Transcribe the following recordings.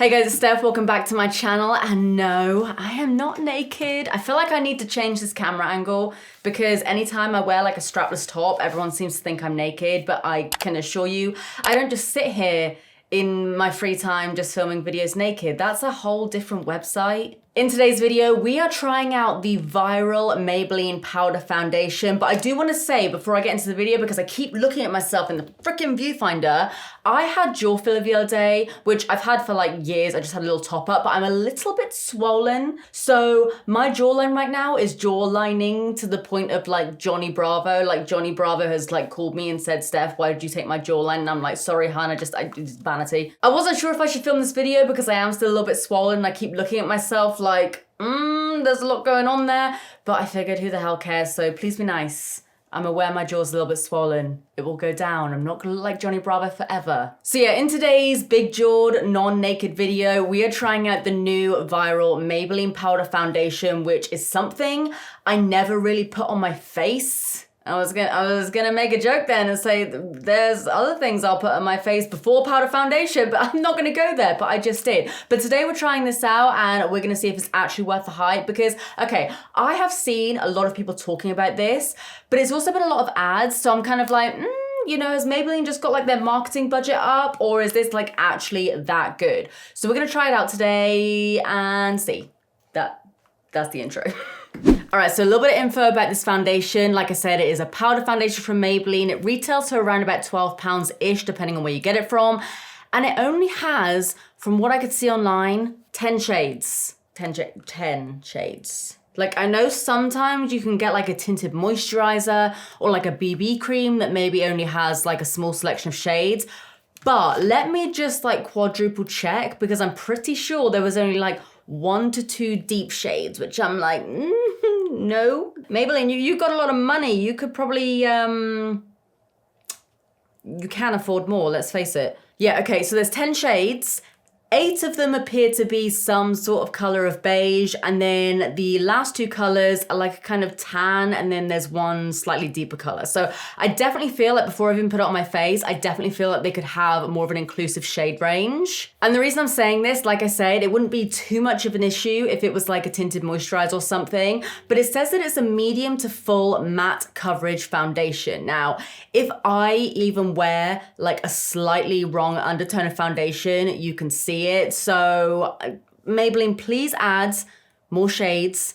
Hey guys, it's Steph, welcome back to my channel, and no, I am not naked. I feel like I need to change this camera angle because anytime I wear like a strapless top, everyone seems to think I'm naked, but I can assure you, I don't just sit here in my free time just filming videos naked. That's a whole different website. In today's video, we are trying out the viral Maybelline powder foundation, but I do want to say before I get into the video, because I keep looking at myself in the freaking viewfinder, I had jaw filler the other day, which I've had for like years. I just had a little top up, but I'm a little bit swollen. So my jawline right now is jawlining to the point of like Johnny Bravo. Like Johnny Bravo has like called me and said, Steph, why did you take my jawline? And I'm like, sorry, hon, it's vanity. I wasn't sure if I should film this video because I am still a little bit swollen and I keep looking at myself like, there's a lot going on there, but I figured who the hell cares, so please be nice. I'm aware my jaw's a little bit swollen. It will go down. I'm not gonna look like Johnny Bravo forever. So yeah, in today's big jawed, non-naked video, we are trying out the new viral Maybelline powder foundation, which is something I never really put on my face. I was gonna make a joke then and say there's other things I'll put on my face before powder foundation, but I'm not gonna go there, but I just did. But today we're trying this out and we're gonna see if it's actually worth the hype because, okay, I have seen a lot of people talking about this, but it's also been a lot of ads, so I'm kind of like, you know, has Maybelline just got like their marketing budget up, or is this like actually that good? So we're gonna try it out today and see. That's the intro. All right, so a little bit of info about this foundation. Like I said, it is a powder foundation from Maybelline. It retails for around about £12-ish, depending on where you get it from. And it only has, from what I could see online, 10 shades. 10 shades. Like, I know sometimes you can get like a tinted moisturizer or like a BB cream that maybe only has like a small selection of shades. But let me just like quadruple check because I'm pretty sure there was only like 1 to 2 deep shades, which I'm like, no. Maybelline, you got a lot of money. You could probably, you can afford more, let's face it. Yeah, okay, so there's 10 shades. 8 of them appear to be some sort of color of beige, and then the last 2 colors are like a kind of tan, and then there's one slightly deeper color. So I definitely feel like before I've even put it on my face, I definitely feel like they could have more of an inclusive shade range. And the reason I'm saying this, like I said, it wouldn't be too much of an issue if it was like a tinted moisturizer or something, but it says that it's a medium to full matte coverage foundation. Now, if I even wear like a slightly wrong undertone of foundation, you can see it. So Maybelline, please add more shades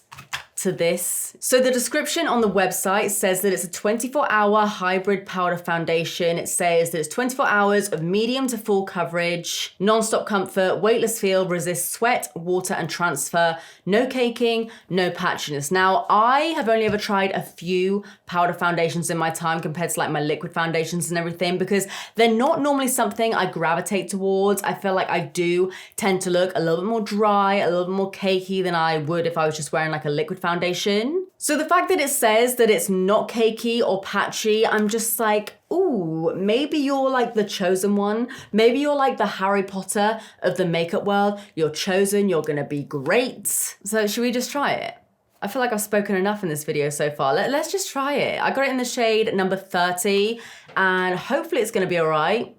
to this. So the description on the website says that it's a 24-hour hybrid powder foundation. It says that it's 24 hours of medium to full coverage, non-stop comfort, weightless feel, resists sweat, water, and transfer, no caking, no patchiness. Now, I have only ever tried a few powder foundations in my time compared to like my liquid foundations and everything because they're not normally something I gravitate towards. I feel like I do tend to look a little bit more dry, a little bit more cakey than I would if I was just wearing like a liquid foundation. So the fact that it says that it's not cakey or patchy, I'm just like, ooh, maybe you're like the chosen one. Maybe you're like the Harry Potter of the makeup world. You're chosen, you're gonna be great. So should we just try it? I feel like I've spoken enough in this video so far. Let's just try it. I got it in the shade number 30 and hopefully it's gonna be all right.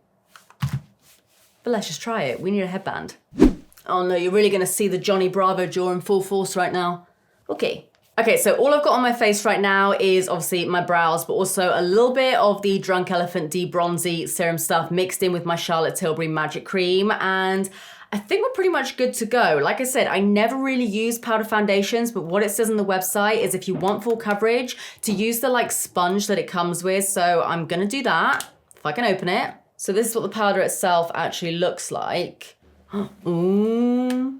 But let's just try it. We need a headband. Oh no, you're really gonna see the Johnny Bravo jaw in full force right now. Okay, so all I've got on my face right now is obviously my brows, but also a little bit of the Drunk Elephant De-Bronzy serum stuff mixed in with my Charlotte Tilbury Magic Cream, and I think we're pretty much good to go. Like I said, I never really use powder foundations, but what it says on the website is if you want full coverage, to use the like sponge that it comes with, so I'm gonna do that, if I can open it. So this is what the powder itself actually looks like. Ooh.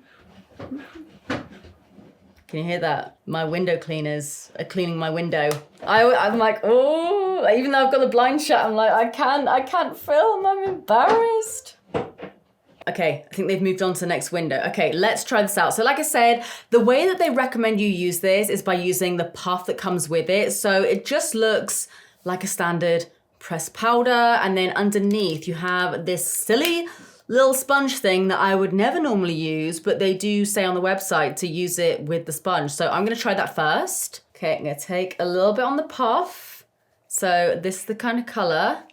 Can you hear that? My window cleaners are cleaning my window. I'm like, oh, even though I've got the blind shut, I'm like, I can't film, I'm embarrassed. Okay, I think they've moved on to the next window. Okay, let's try this out. So like I said, the way that they recommend you use this is by using the puff that comes with it. So it just looks like a standard pressed powder, and then underneath you have this silly little sponge thing that I would never normally use, but they do say on the website to use it with the sponge. So I'm gonna try that first. Okay, I'm gonna take a little bit on the puff. So this is the kind of color.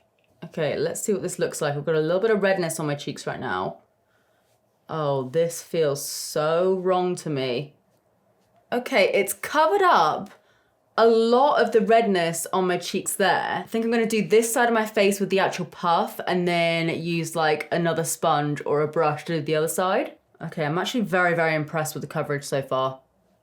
Okay, let's see what this looks like. I've got a little bit of redness on my cheeks right now. Oh, this feels so wrong to me. Okay, it's covered up a lot of the redness on my cheeks there. I think I'm gonna do this side of my face with the actual puff and then use like another sponge or a brush to do the other side. Okay, I'm actually very, very impressed with the coverage so far.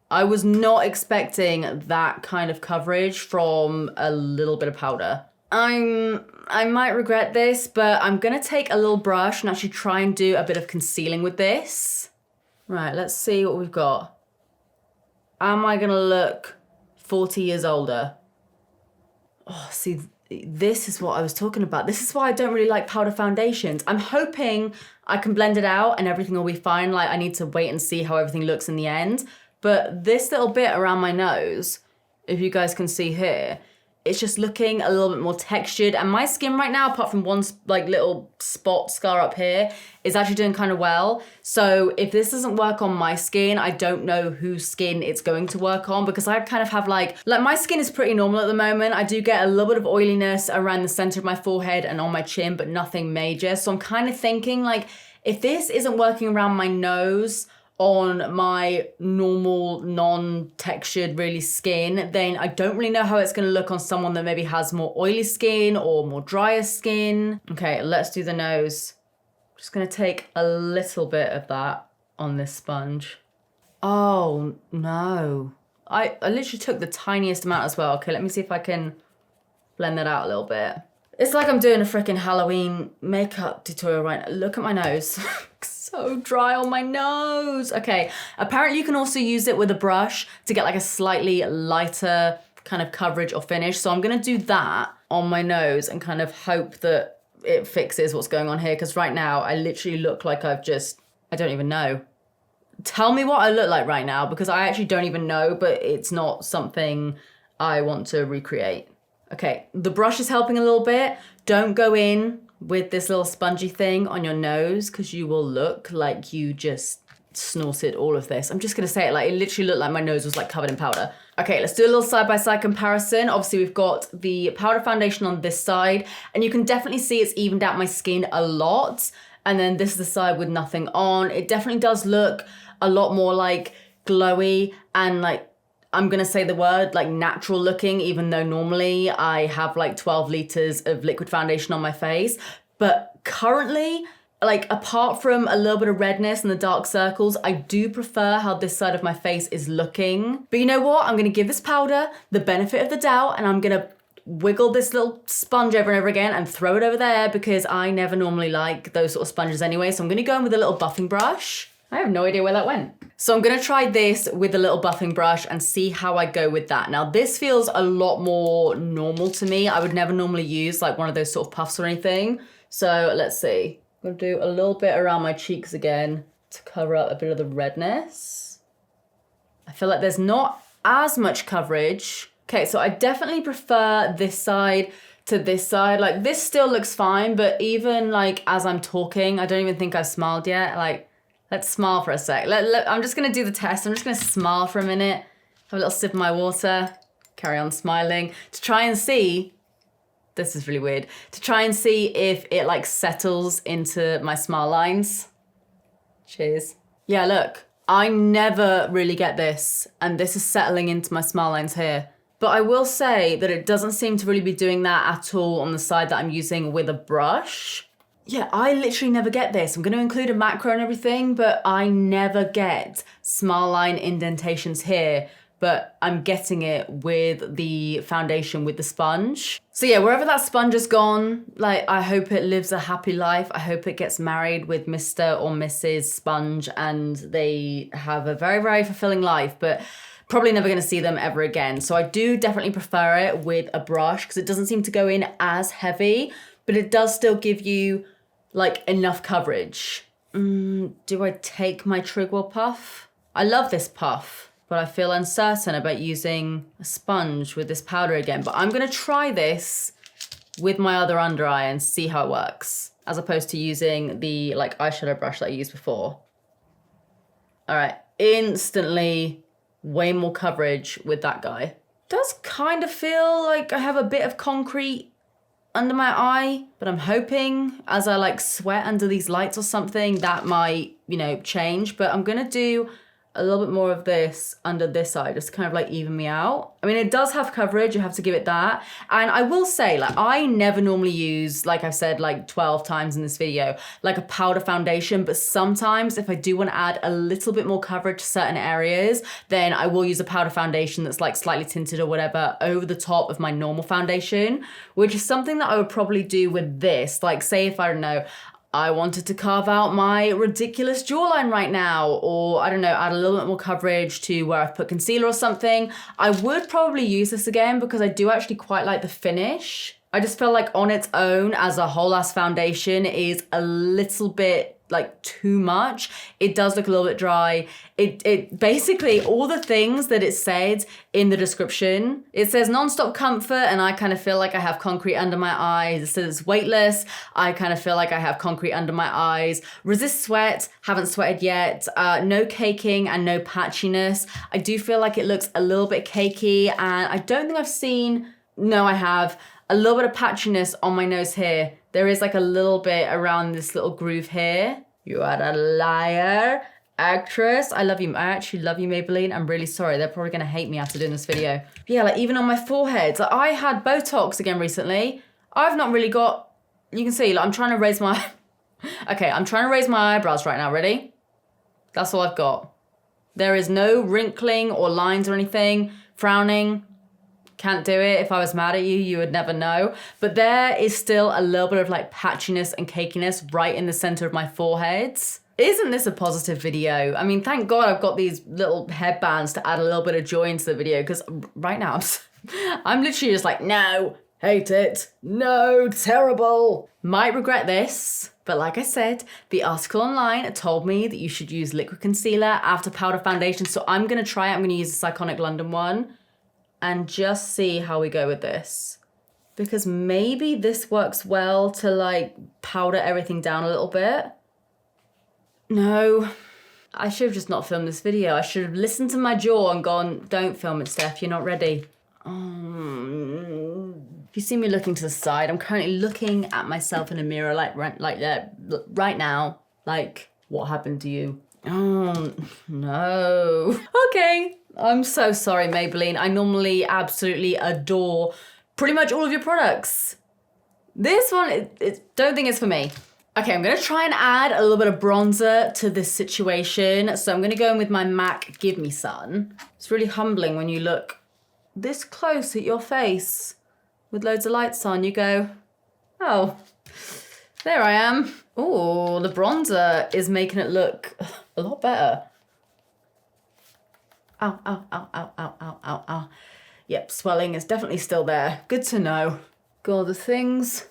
I was not expecting that kind of coverage from a little bit of powder. I might regret this, but I'm gonna take a little brush and actually try and do a bit of concealing with this. Right, let's see what we've got. Am I gonna look 40 years older? Oh, see, this is what I was talking about. This is why I don't really like powder foundations. I'm hoping I can blend it out and everything will be fine. Like, I need to wait and see how everything looks in the end. But this little bit around my nose, if you guys can see here, it's just looking a little bit more textured. And my skin right now, apart from one like little spot scar up here, is actually doing kind of well. So if this doesn't work on my skin, I don't know whose skin it's going to work on, because I kind of have like my skin is pretty normal at the moment. I do get a little bit of oiliness around the center of my forehead and on my chin, but nothing major. So I'm kind of thinking like, if this isn't working around my nose on my normal, non-textured really skin, then I don't really know how it's gonna look on someone that maybe has more oily skin or more drier skin. Okay, let's do the nose. I'm just gonna take a little bit of that on this sponge. Oh no. I literally took the tiniest amount as well. Okay, let me see if I can blend that out a little bit. It's like I'm doing a freaking Halloween makeup tutorial right now. Look at my nose. So dry on my nose. Okay, apparently you can also use it with a brush to get like a slightly lighter kind of coverage or finish. So I'm gonna do that on my nose and kind of hope that it fixes what's going on here, because right now I literally look like I don't even know. Tell me what I look like right now, because I actually don't even know, but it's not something I want to recreate. Okay, the brush is helping a little bit. Don't go in with this little spongy thing on your nose, because you will look like you just snorted all of this. I'm just gonna say it, like it literally looked like my nose was like covered in powder. Okay, let's do a little side-by-side comparison. Obviously we've got the powder foundation on this side, and you can definitely see it's evened out my skin a lot. And then this is the side with nothing on. It definitely does look a lot more like glowy and like, I'm gonna say the word, like natural looking, even though normally I have like 12 liters of liquid foundation on my face. But currently, like apart from a little bit of redness and the dark circles, I do prefer how this side of my face is looking. But you know what? I'm gonna give this powder the benefit of the doubt, and I'm gonna wiggle this little sponge over and over again and throw it over there, because I never normally like those sort of sponges anyway. So I'm gonna go in with a little buffing brush. I have no idea where that went. So I'm gonna try this with a little buffing brush and see how I go with that. Now this feels a lot more normal to me. I would never normally use like one of those sort of puffs or anything. So let's see. I'm gonna do a little bit around my cheeks again to cover up a bit of the redness. I feel like there's not as much coverage. Okay, so I definitely prefer this side to this side. Like this still looks fine, but even like as I'm talking, I don't even think I've smiled yet. Like, let's smile for a sec. I'm just gonna do the test. I'm just gonna smile for a minute, have a little sip of my water, carry on smiling to try and see, this is really weird, to try and see if it like settles into my smile lines. Cheers. Yeah, look, I never really get this, and this is settling into my smile lines here. But I will say that it doesn't seem to really be doing that at all on the side that I'm using with a brush. Yeah, I literally never get this. I'm going to include a macro and everything, but I never get smile line indentations here, but I'm getting it with the foundation with the sponge. So yeah, wherever that sponge has gone, like I hope it lives a happy life. I hope it gets married with Mr. or Mrs. Sponge and they have a very, very fulfilling life, but probably never going to see them ever again. So I do definitely prefer it with a brush because it doesn't seem to go in as heavy, but it does still give you like enough coverage. Do I take my Trigwell puff? I love this puff, but I feel uncertain about using a sponge with this powder again. But I'm gonna try this with my other under eye and see how it works, as opposed to using the like eyeshadow brush that I used before. All right, instantly way more coverage with that guy. Does kind of feel like I have a bit of concrete under my eye, but I'm hoping as I like sweat under these lights or something, that might, you know, change. But I'm gonna do a little bit more of this under this eye, just to kind of like even me out. I mean, it does have coverage, you have to give it that. And I will say, like, I never normally use, like I've said like 12 times in this video, like a powder foundation, but sometimes if I do want to add a little bit more coverage to certain areas, then I will use a powder foundation that's like slightly tinted or whatever over the top of my normal foundation, which is something that I would probably do with this. Like, say if, I don't know, I wanted to carve out my ridiculous jawline right now, or I don't know, add a little bit more coverage to where I've put concealer or something, I would probably use this again because I do actually quite like the finish. I just feel like on its own as a whole ass foundation is a little bit like too much. It does look a little bit dry. It basically, all the things that it said in the description, it says non-stop comfort, and I kind of feel like I have concrete under my eyes. It says it's weightless. I kind of feel like I have concrete under my eyes. Resist sweat, haven't sweated yet. No caking and no patchiness. I do feel like it looks a little bit cakey, and I don't think I've seen, no I have, a little bit of patchiness on my nose here. There is like a little bit around this little groove here. You are a liar, actress. I love you. I actually love you, Maybelline. I'm really sorry. They're probably gonna hate me after doing this video. Yeah, like even on my forehead. Like I had Botox again recently. I've not really got, you can see, like I'm trying to raise my, okay, I'm trying to raise my eyebrows right now, ready? That's all I've got. There is no wrinkling or lines or anything, frowning. Can't do it. If I was mad at you, you would never know. But there is still a little bit of like patchiness and cakiness right in the center of my forehead. Isn't this a positive video? I mean, thank God I've got these little headbands to add a little bit of joy into the video, because right now I'm literally just like, no, hate it. No, terrible. Might regret this. But like I said, the article online told me that you should use liquid concealer after powder foundation. So I'm going to try it. I'm going to use the Iconic London one and just see how we go with this. Because maybe this works well to like powder everything down a little bit. No, I should have just not filmed this video. I should have listened to my jaw and gone, don't film it, Steph, you're not ready. If you see me looking to the side, I'm currently looking at myself in a mirror like right now. Like, what happened to you? Oh, no. Okay. I'm so sorry, Maybelline. I normally absolutely adore pretty much all of your products. This one, don't think it's for me. Okay, I'm gonna try and add a little bit of bronzer to this situation. So I'm gonna go in with my MAC Give Me Sun. It's really humbling when you look this close at your face with loads of lights on. You go, oh, there I am. Oh, the bronzer is making it look a lot better. Ow, ow, ow, ow, ow, ow, ow, ow. Yep, swelling is definitely still there. Good to know. God, the things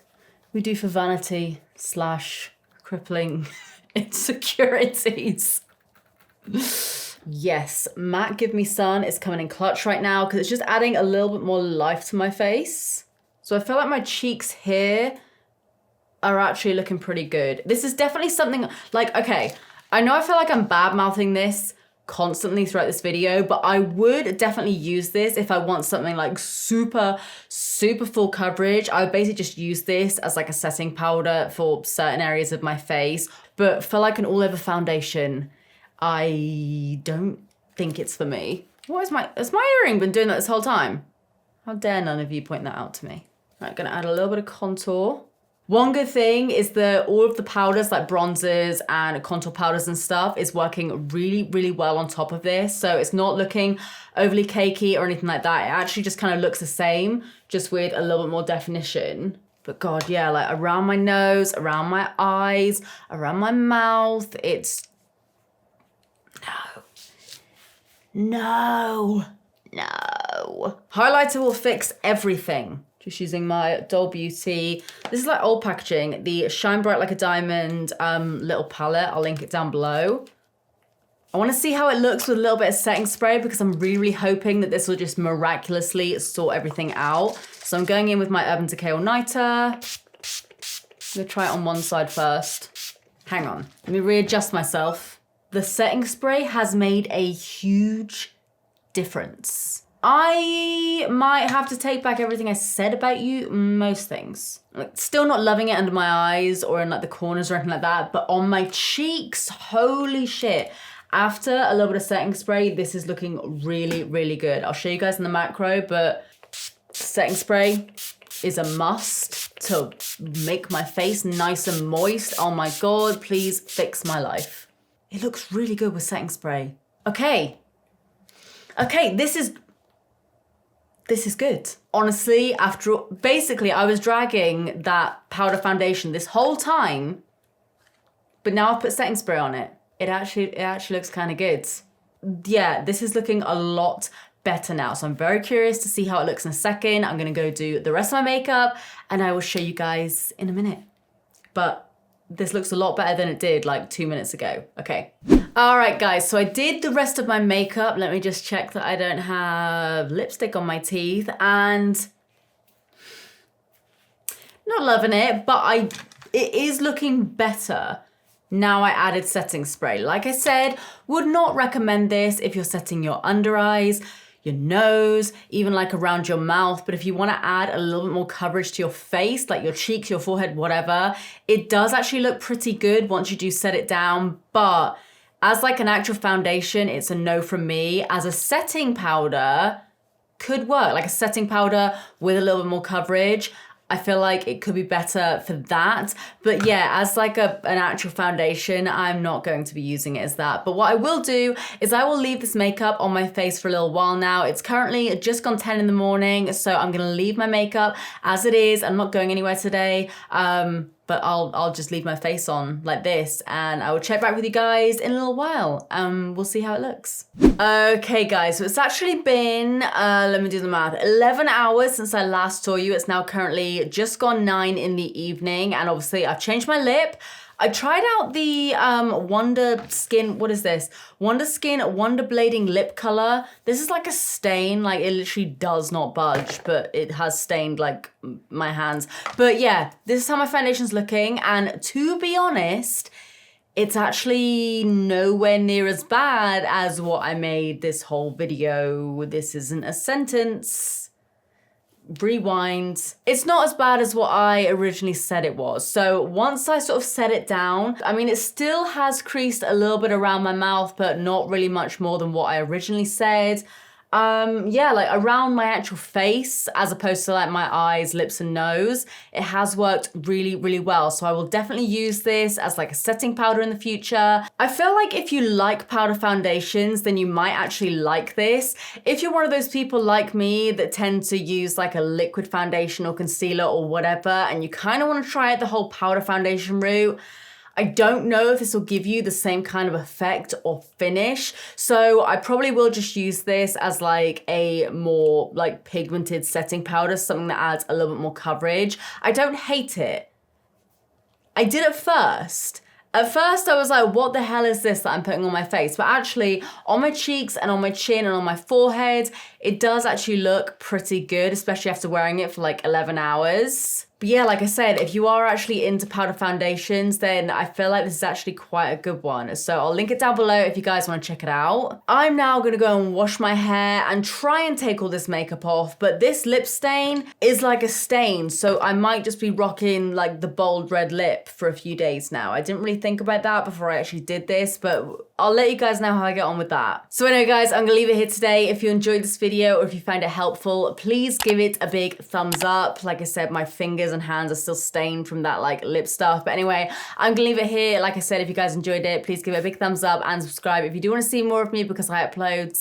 we do for vanity / crippling insecurities. Yes, MAC Give Me Sun is coming in clutch right now because it's just adding a little bit more life to my face. So I feel like my cheeks here are actually looking pretty good. This is definitely something like, okay, I know I feel like I'm bad-mouthing this constantly throughout this video, but I would definitely use this if I want something like super full coverage. I would basically just use this as like a setting powder for certain areas of my face. But for like an all-over foundation, I don't think it's for me. What is has my earring been doing that this whole time? How dare none of you point that out to me? Right, gonna add a little bit of contour. One good thing is that all of the powders like bronzers and contour powders and stuff is working really well on top of this. So it's not looking overly cakey or anything like that. It actually just kind of looks the same, just with a little bit more definition. But God, yeah, like around my nose, around my eyes, around my mouth, it's, no. Highlighter will fix everything. Just using my Doll Beauty. This is like old packaging. The Shine Bright Like a Diamond little palette. I'll link it down below. I want to see how it looks with a little bit of setting spray because I'm really hoping that this will just miraculously sort everything out. So I'm going in with my Urban Decay All-Nighter. I'm going to try it on one side first. Hang on. Let me readjust myself. The setting spray has made a huge difference. I might have to take back everything I said about you, most things. Like, still not loving it under my eyes or in like the corners or anything like that, but on my cheeks, holy shit. After a little bit of setting spray, this is looking really, really good. I'll show you guys in the macro, but setting spray is a must to make my face nice and moist. Oh my God, please fix my life. It looks really good with setting spray. Okay, this is good. Honestly, basically I was dragging that powder foundation this whole time, but now I've put setting spray on it. It actually looks kind of good. Yeah, this is looking a lot better now. So I'm very curious to see how it looks in a second. I'm gonna go do the rest of my makeup and I will show you guys in a minute. But this looks a lot better than it did like 2 minutes ago. Okay. All right, guys, so I did the rest of my makeup. Let me just check that I don't have lipstick on my teeth, and not loving it, but it is looking better. Now I added setting spray. Like I said, would not recommend this if you're setting your under eyes, your nose, even like around your mouth. But if you want to add a little bit more coverage to your face, like your cheeks, your forehead, whatever, it does actually look pretty good once you do set it down. But as like an actual foundation, it's a no from me. As a setting powder, could work. Like a setting powder with a little bit more coverage. I feel like it could be better for that. But yeah, as like an actual foundation, I'm not going to be using it as that. But what I will do is I will leave this makeup on my face for a little while now. It's currently just gone 10 in the morning, so I'm gonna leave my makeup as it is. I'm not going anywhere today. But I'll just leave my face on like this, and I will check back with you guys in a little while. We'll see how it looks. Okay, guys, so it's actually been, let me do the math, 11 hours since I last saw you. It's now currently just gone 9 in the evening, and obviously I've changed my lip. I tried out the Wonder Skin, what is this? Wonder Skin Wonder Blading Lip Color. This is like a stain, like it literally does not budge, but it has stained like my hands. But yeah, this is how my foundation's looking, and to be honest, it's actually nowhere near as bad as what I made this whole video. This isn't a sentence. Rewind. It's not as bad as what I originally said it was. So once I sort of set it down, I mean, it still has creased a little bit around my mouth, but not really much more than what I originally said. Yeah, like around my actual face, as opposed to like my eyes, lips, and nose, it has worked really, really well. So I will definitely use this as like a setting powder in the future. I feel like if you like powder foundations, then you might actually like this. If you're one of those people like me that tend to use like a liquid foundation or concealer or whatever, and you kind of want to try out the whole powder foundation route, I don't know if this will give you the same kind of effect or finish. So I probably will just use this as like a more like pigmented setting powder, something that adds a little bit more coverage. I don't hate it. I did at first. At first I was like, what the hell is this that I'm putting on my face? But actually on my cheeks and on my chin and on my forehead, it does actually look pretty good, especially after wearing it for like 11 hours. But yeah, like I said, if you are actually into powder foundations, then I feel like this is actually quite a good one. So I'll link it down below if you guys want to check it out. I'm now going to go and wash my hair and try and take all this makeup off. But this lip stain is like a stain. So I might just be rocking like the bold red lip for a few days now. I didn't really think about that before I actually did this, but I'll let you guys know how I get on with that. So anyway, guys, I'm going to leave it here today. If you enjoyed this video or if you found it helpful, please give it a big thumbs up. Like I said, my fingers and hands are still stained from that like lip stuff. But anyway, I'm gonna leave it here. Like I said, if you guys enjoyed it, please give it a big thumbs up and subscribe if you do want to see more of me, because I upload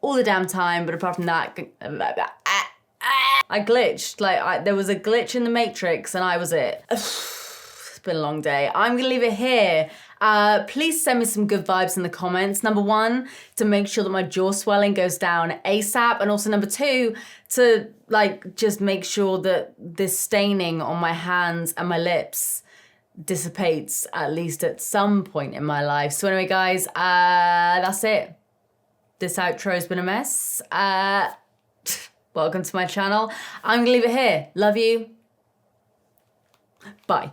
all the damn time. But apart from that, I glitched. Like there was a glitch in the Matrix and I was it. It's been a long day. I'm gonna leave it here. Please send me some good vibes in the comments. Number 1, to make sure that my jaw swelling goes down ASAP. And also number 2, to like just make sure that this staining on my hands and my lips dissipates at least at some point in my life. So anyway, guys, that's it. This outro's been a mess. Welcome to my channel. I'm gonna leave it here. Love you. Bye.